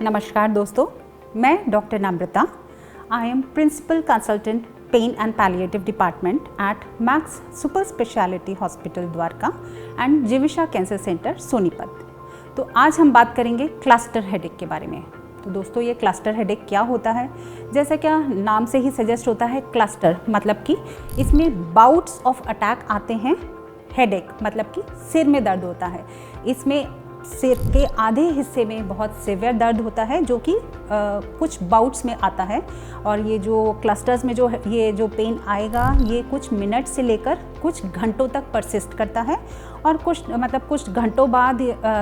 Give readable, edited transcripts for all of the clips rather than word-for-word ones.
नमस्कार दोस्तों, मैं doctor Namrata. I am principal consultant pain and palliative department at Max super speciality hospital Dwarka and Jeevisha cancer centre Sonipat. तो आज हम बात करेंगे क्लस्टर हेडेक के बारे में। तो दोस्तों, ये क्लस्टर हेडेक क्या होता है? जैसा क्या नाम से ही सजेस्ट होता है, क्लस्टर मतलब कि इसमें बाउट्स ऑफ अटैक आते हैं। हेडेक मतलब कि सिर में दर्द होता है। इसमें सिर के आधे हिस्से में बहुत सीवियर दर्द होता है जो कि कुछ बाउट्स में आता है। और ये जो क्लस्टर्स में ये जो पेन आएगा, ये कुछ मिनट से लेकर कुछ घंटों तक परसिस्ट करता है और कुछ घंटों बाद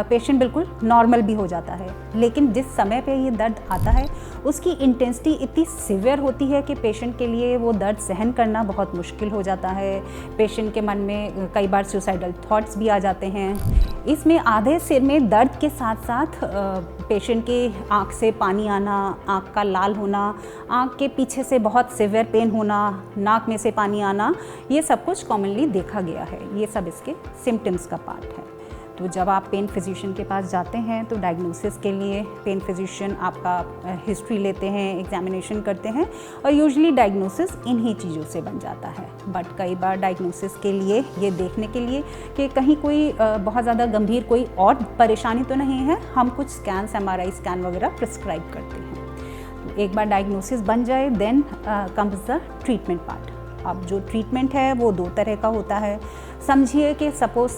पेशेंट बिल्कुल नॉर्मल भी हो जाता है। लेकिन जिस समय पे ये दर्द आता है उसकी इंटेंसिटी इतनी सीवियर होती है कि पेशेंट के लिए वो दर्द सहन करना बहुत मुश्किल हो जाता है। पेशेंट के मन में कई बार सुसाइडल थॉट्स भी आ जाते हैं। इसमें आधे सिर में दर्द के साथ साथ पेशेंट के आँख से पानी आना, आँख का लाल होना, आँख के पीछे से बहुत सीवियर पेन होना, नाक में से पानी आना, ये सब कुछ कॉमनली देखा गया है। ये सब इसके सिम्टम्स का पार्ट है। तो जब आप पेन फिजिशियन के पास जाते हैं तो डायग्नोसिस के लिए पेन फिजिशियन आपका हिस्ट्री लेते हैं, एग्जामिनेशन करते हैं और यूजुअली डायग्नोसिस इन्हीं चीज़ों से बन जाता है। बट कई बार डायग्नोसिस के लिए ये देखने के लिए कि कहीं कोई बहुत ज़्यादा गंभीर कोई और परेशानी तो नहीं है, हम कुछ स्कैन्स, MRI स्कैन वगैरह प्रिस्क्राइब करते हैं। तो एक बार डायग्नोसिस बन जाए then comes the treatment part. अब जो ट्रीटमेंट है वो दो तरह का होता है। समझिए कि सपोज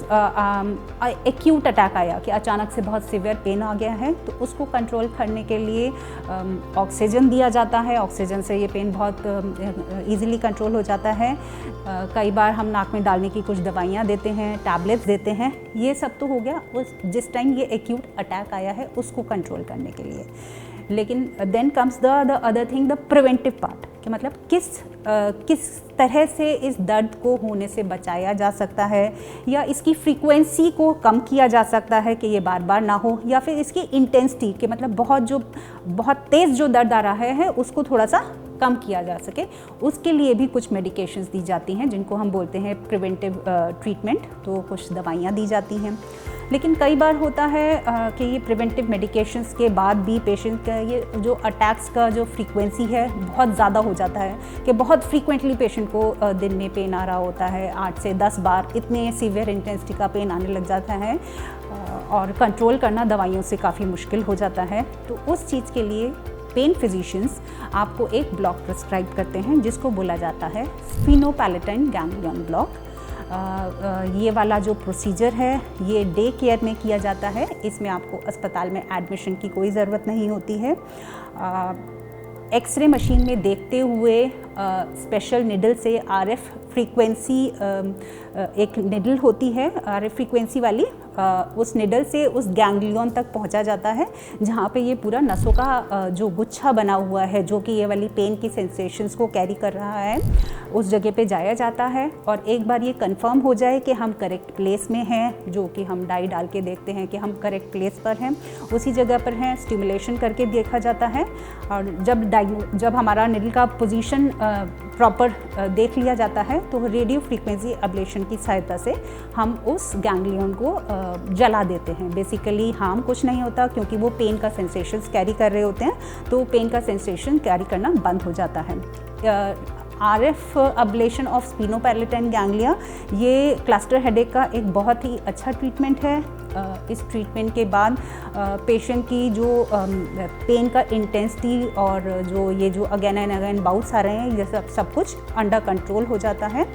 एक्यूट अटैक आया कि अचानक से बहुत सीवियर पेन आ गया है, तो उसको कंट्रोल करने के लिए ऑक्सीजन दिया जाता है। ऑक्सीजन से ये पेन बहुत इजीली कंट्रोल हो जाता है। कई बार हम नाक में डालने की कुछ दवाइयाँ देते हैं, टैबलेट्स देते हैं। ये सब तो हो गया उस जिस टाइम ये एक्यूट अटैक आया है उसको कंट्रोल करने के लिए। लेकिन then comes the other thing, the preventive part, कि मतलब किस तरह से इस दर्द को होने से बचाया जा सकता है या इसकी फ्रीक्वेंसी को कम किया जा सकता है कि ये बार बार ना हो, या फिर इसकी इंटेंसिटी के मतलब बहुत तेज़ जो दर्द आ रहा है उसको थोड़ा सा कम किया जा सके। उसके लिए भी कुछ मेडिकेशंस दी जाती हैं जिनको हम बोलते हैं प्रिवेंटिव ट्रीटमेंट। तो कुछ दवाइयाँ दी जाती हैं। लेकिन कई बार होता है कि ये प्रिवेंटिव मेडिकेशंस के बाद भी पेशेंट का ये जो अटैक्स का जो फ्रीक्वेंसी है बहुत ज़्यादा हो जाता है कि बहुत फ्रीक्वेंटली पेशेंट को दिन में पेन आ रहा होता है। 8 से 10 बार इतने सीवियर इंटेंसिटी का पेन आने लग जाता है और कंट्रोल करना दवाइयों से काफ़ी मुश्किल हो जाता है। तो उस चीज़ के लिए पेन फिजिशियंस आपको एक ब्लॉक प्रिस्क्राइब करते हैं जिसको बोला जाता है स्फीनोपैलेटाइन गैंग्लियन ब्लॉक। ये वाला जो प्रोसीजर है ये डे केयर में किया जाता है। इसमें आपको अस्पताल में एडमिशन की कोई ज़रूरत नहीं होती है। एक्सरे मशीन में देखते हुए स्पेशल निडल से RF फ्रीक्वेंसी, एक निडल होती है RF फ्रीक्वेंसी वाली, उस निडल से उस गैंग्लियन तक पहुंचा जाता है जहां पे ये पूरा नसों का जो गुच्छा बना हुआ है जो कि ये वाली पेन की सेंसेशंस को कैरी कर रहा है, उस जगह पे जाया जाता है। और एक बार ये कंफर्म हो जाए कि हम करेक्ट प्लेस में हैं, जो कि हम डाई डाल के देखते हैं कि हम करेक्ट प्लेस पर हैं, उसी जगह पर हैं, स्टिमुलेशन करके देखा जाता है। और जब हमारा निडल का पोजीशन प्रॉपर देख लिया जाता है तो रेडियो फ्रीक्वेंसी एब्लेशन की सहायता से हम उस गैंग्लियन को जला देते हैं। बेसिकली हार्म कुछ नहीं होता क्योंकि वो पेन का सेंसेशंस कैरी कर रहे होते हैं, तो पेन का सेंसेशन कैरी करना बंद हो जाता है। RF अब्लेशन ऑफ स्फीनोपैलेटाइन गैंग्लिया ये क्लस्टर हेडेक का एक बहुत ही अच्छा ट्रीटमेंट है। इस ट्रीटमेंट के बाद पेशेंट की जो पेन का इंटेंसिटी और जो अगेन एंड अगेन बाउट्स आ रहे हैं, ये सब कुछ अंडर कंट्रोल हो जाता है।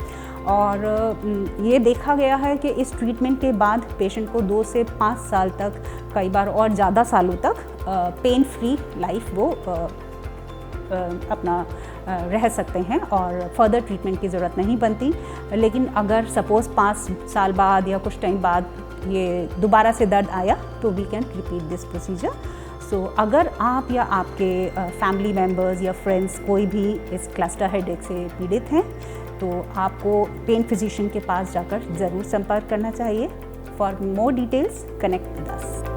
और ये देखा गया है कि इस ट्रीटमेंट के बाद पेशेंट को 2 से 5 साल तक, कई बार और ज़्यादा सालों तक पेन फ्री लाइफ वो अपना रह सकते हैं और फर्दर ट्रीटमेंट की ज़रूरत नहीं बनती। लेकिन अगर सपोज़ 5 साल बाद या कुछ टाइम बाद ये दोबारा से दर्द आया तो we can repeat this procedure. So अगर आप या आपके फैमिली मेम्बर्स या फ्रेंड्स कोई भी इस क्लस्टर हेडेक से पीड़ित हैं तो आपको पेन फिजिशियन के पास जाकर ज़रूर संपर्क करना चाहिए। For more details connect with us.